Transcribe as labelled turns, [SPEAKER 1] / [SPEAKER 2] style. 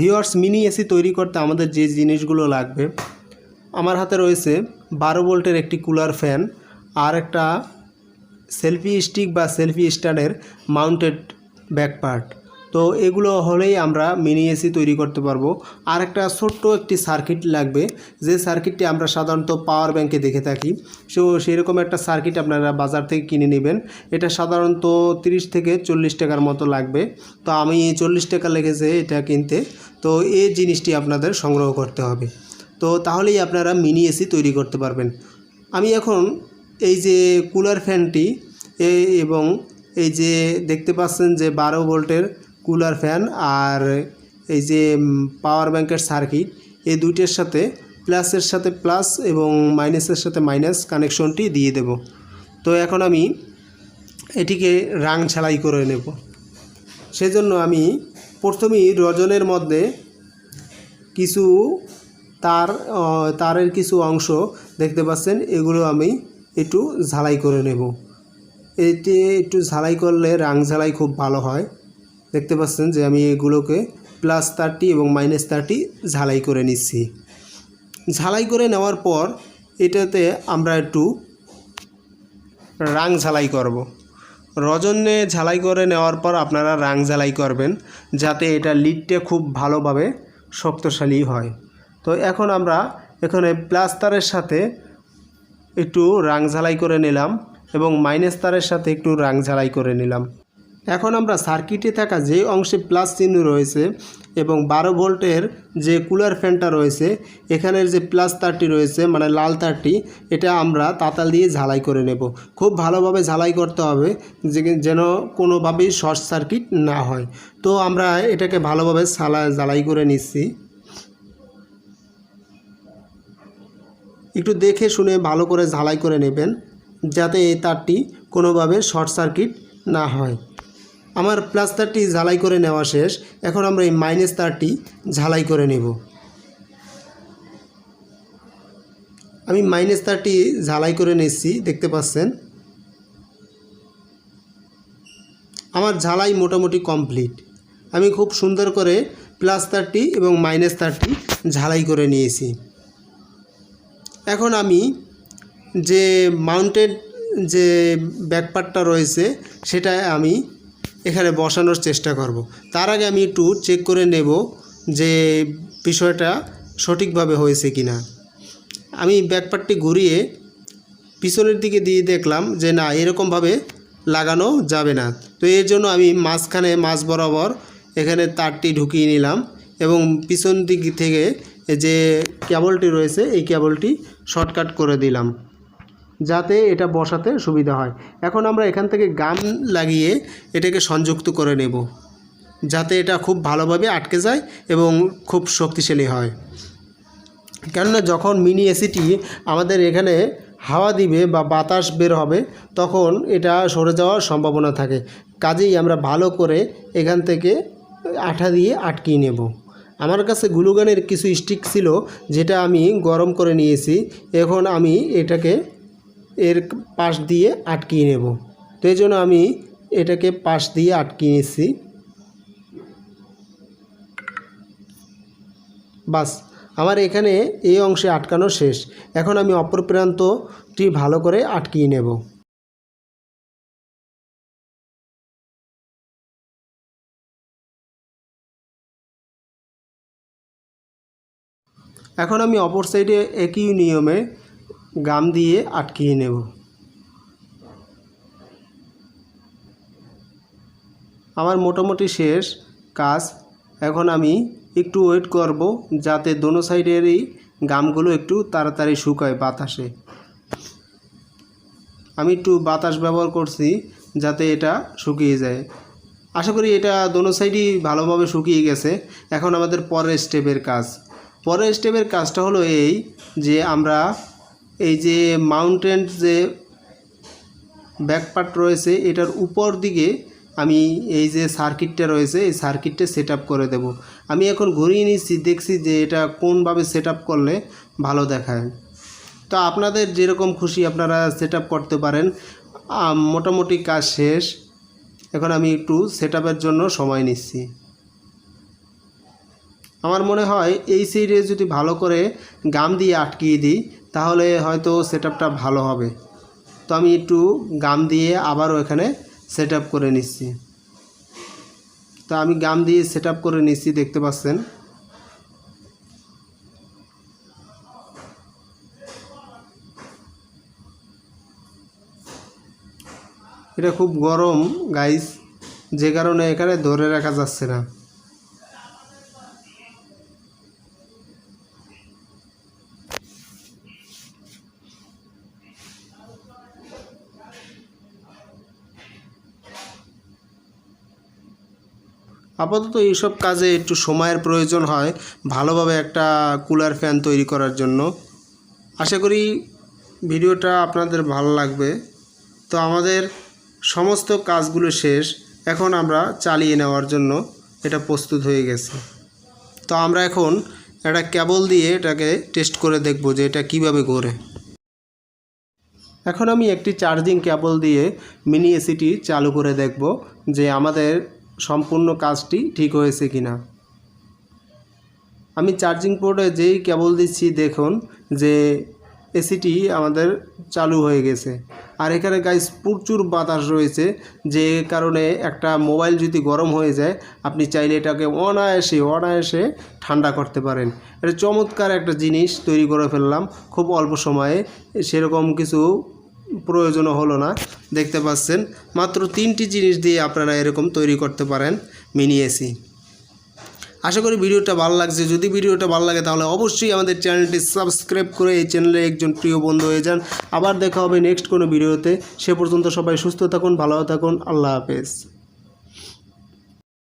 [SPEAKER 1] Viewers, mini AC তৈরি করতে আমাদের যে জিনিসগুলো লাগবে, আমার হাতে রয়েছে 12 ভোল্টের একটি কুলার ফ্যান আর একটা সেলফি স্টিক বা সেলফি স্ট্যান্ডের মাউন্টেড ব্যাক পার্ট। তো এগুলো হলেই আমরা মিনি এসি তৈরি করতে পারবো। আর একটা ছোট্ট একটি সার্কিট লাগবে, যে সার্কিটটি আমরা সাধারণত পাওয়ার ব্যাংকে দেখে থাকি। সেরকম একটা সার্কিট আপনারা বাজার থেকে কিনে নেবেন। এটা সাধারণত 30 থেকে 40 টাকার মতো লাগবে। তো আমি 40 টাকা লেগেছে এটা কিনতে। তো এই জিনিসটি আপনাদের সংগ্রহ করতে হবে। তো তাহলেই আপনারা মিনি এসি তৈরি করতে পারবেন। আমি এখন এই যে কুলার ফ্যানটি এবং এই যে দেখতে পাচ্ছেন যে 12 ভোল্টের কুলার ফ্যান আর এই যে পাওয়ার ব্যাংকের সার্কিট, এই দুইটার সাথে প্লাসের সাথে প্লাস এবং মাইনাসের সাথে মাইনাস কানেকশনটি দিয়ে দেব। তো এখন আমি এটিকে রাং ঝালাই করে নেব। সেজন্য আমি প্রথমেই রজনের মধ্যে কিছু তারের কিছু অংশ দেখতে পাচ্ছেন, এগুলো আমি একটু ঝালাই করে নেব। এটি একটু ঝালাই করলে রাং ঝালাই খুব ভালো হয়। দেখতে পাচ্ছেন যে আমি এগুলোকে প্লাস তারটি এবং মাইনাস তারটি ঝালাই করে নিচ্ছি। ঝালাই করে নেওয়ার পর এটাতে আমরা একটু রাং ঝালাই করব। রজনে ঝালাই করে নেওয়ার পর আপনারা রাং ঝালাই করবেন, যাতে এটা লিডটা খুব ভালোভাবে শক্তশালী হয়। তো এখন আমরা এখানে প্লাস তারের সাথে একটু রাং ঝালাই করে নিলাম এবং মাইনাস তারের সাথে একটু রাং ঝালাই করে নিলাম। এখন আমরা সার্কিটে থাকা যে অংশে প্লাস চিহ্ন রয়েছে এবং 12 ভোল্টের যে কুলার ফ্যানটা রয়েছে, এখানের যে প্লাস তারটি রয়েছে মানে লাল তারটি, এটা আমরা তাতাল দিয়ে ঝালাই করে নেব। খুব ভালোভাবে ঝালাই করতে হবে যেন কোনোভাবেই শর্ট সার্কিট না হয়। তো আমরা এটাকে ভালোভাবে ঝালাই করে নিচ্ছি। একটু দেখে শুনে ভালো করে ঝালাই করে নেবেন, যাতে এই তারটি কোনোভাবে শর্ট সার্কিট না হয়। আমার প্লাস তারটি ঝালাই করে নেওয়া শেষ। এখন আমরা এই মাইনাস তারটি ঝালাই করে নেব। আমি মাইনাস তারটি ঝালাই করে নিচ্ছি, দেখতে পাচ্ছেন আমার ঝালাই মোটামুটি কমপ্লিট। আমি খুব সুন্দর করে প্লাস তারটি এবং মাইনাস তারটি ঝালাই করে নিয়েছি। এখন আমি যে মাউন্টেড যে ব্যাকপার্টটা রয়েছে সেটা আমি এখানে বসানোর চেষ্টা করব। তার আগে আমি একটু চেক করে নেব যে বিষয়টা সঠিকভাবে হয়েছে কিনা। আমি ব্যাকপার্টটি ঘুরিয়ে পিছনের দিকে দিয়ে দেখলাম যে না, এরকমভাবে লাগানো যাবে না। তো এর জন্য আমি মাঝখানে মাঝ বরাবর এখানে তারটি ঢুকিয়ে নিলাম এবং পিছন দিক থেকে যে কেবলটি রয়েছে এই কেবলটি শর্টকাট করে দিলাম, যাতে এটা বসাতে সুবিধা হয়। এখন আমরা এখান থেকে গাম লাগিয়ে এটাকে সংযুক্ত করে নেব, যাতে এটা খুব ভালোভাবে আটকে যায় এবং খুব শক্তিশালী হয়। কেননা যখন মিনি এসিটি আমাদের এখানে হাওয়া দিবে বা বাতাস বের হবে, তখন এটা সরে যাওয়ার সম্ভাবনা থাকে। কাজেই আমরা ভালো করে এখান থেকে আঠা দিয়ে আটকিয়ে নেব। আমার কাছে গ্লুগানের কিছু স্টিক ছিল, যেটা আমি গরম করে নিয়েছি। এখন আমি এটাকে এর পাশ দিয়ে আটকিয়ে নেব। তো এই জন্য আমি এটাকে পাশ দিয়ে আটকিয়ে নিচ্ছি। বাস, আমার এখানে এই অংশে আটকানো শেষ। এখন আমি অপর প্রান্তটি ভালো করে আটকিয়ে নেব। এখন আমি অপর সাইডে একই নিয়মে গাম দিয়ে আটকিয়ে নেব। আমার মোটামুটি শেষ কাজ। এখন আমি একটু ওয়েট করব, যাতে দোনো সাইডেরই গামগুলো একটু তাড়াতাড়ি শুকায় বাতাসে। আমি একটু বাতাস ব্যবহার করছি যাতে এটা শুকিয়ে যায়। আশা করি এটা দোনো সাইডই ভালোভাবে শুকিয়ে গেছে। এখন আমাদের পরের স্টেপের কাজ। পরের স্টেপের কাজটা হলো এই যে আমরা এই যে মাউন্টেন যে ব্যাকপার্ট রয়েছে, এটার উপর দিকে আমি এই যে সার্কিটটা রয়েছে এই সার্কিটটা সেট আপ করে দেব। আমি এখন ঘুরিয়ে নিচ্ছি, দেখছি যে এটা কোনভাবে সেট আপ করলে ভালো দেখায়। তো আপনাদের যেরকম খুশি আপনারা সেট আপ করতে পারেন। মোটামুটি কাজ শেষ। এখন আমি একটু সেট আপের জন্য সময় নিচ্ছি। আমার মনে হয় এই সাইডে যদি ভালো করে গাম দিয়ে আটকিয়ে দিই তাহলে হয়তো সেটআপটা ভালো হবে। তো আমি একটু গাম দিয়ে আবারও এখানে সেটআপ করে নিচ্ছি। তো আমি গাম দিয়ে সেটআপ করে নিচ্ছি, দেখতে পাচ্ছেন। এটা খুব গরম গাইস, যে কারণে এখানে ধরে রাখা যাচ্ছে না। আপাতত এইসব কাজে একটু সময়ের প্রয়োজন হয় ভালোভাবে একটা কুলার ফ্যান তৈরি করার জন্য। আশা করি ভিডিওটা আপনাদের ভালো লাগবে। তো আমাদের সমস্ত কাজগুলো শেষ, এখন আমরা চালিয়ে নেওয়ার জন্য এটা প্রস্তুত হয়ে গেছে। তো আমরা এখন একটা কেবল দিয়ে এটাকে টেস্ট করে দেখব যে এটা কিভাবে ঘোরে। এখন আমি একটি চার্জিং কেবল দিয়ে মিনি এসিটি চালু করে দেখব যে আমাদের সম্পূর্ণ কাজটি ঠিক হয়েছে কিনা। আমি চার্জিং পোর্টে যেই কেবল দিচ্ছি দেখুন যে এসিটি আমাদের চালু হয়ে গেছে। আর এখানে গাইস প্রচুর বাতাস রয়েছে, যে কারণে একটা মোবাইল যদি গরম হয়ে যায় আপনি চাইলে এটাকে অনায়াসে ঠান্ডা করতে পারেন। এটা চমৎকার একটা জিনিস তৈরি করে ফেললাম খুব অল্প সময়ে, সেরকম কিছু প্রয়োজনও হলো না। দেখতে পাচ্ছেন মাত্র 3টি জিনিস দিয়ে আপনারা এরকম তৈরি করতে পারেন মিনি এসি। আশা করি ভিডিওটা ভালো লাগছে। যদি ভিডিওটা ভালো লাগে তাহলে অবশ্যই আমাদের চ্যানেলটি সাবস্ক্রাইব করে এই চ্যানেলে একজন প্রিয় বন্ধু হয়ে যান। আবার দেখা হবে নেক্সট কোনো ভিডিওতে। সে পর্যন্ত সবাই সুস্থ থাকুন, ভালো থাকুন। আল্লাহ হাফেজ।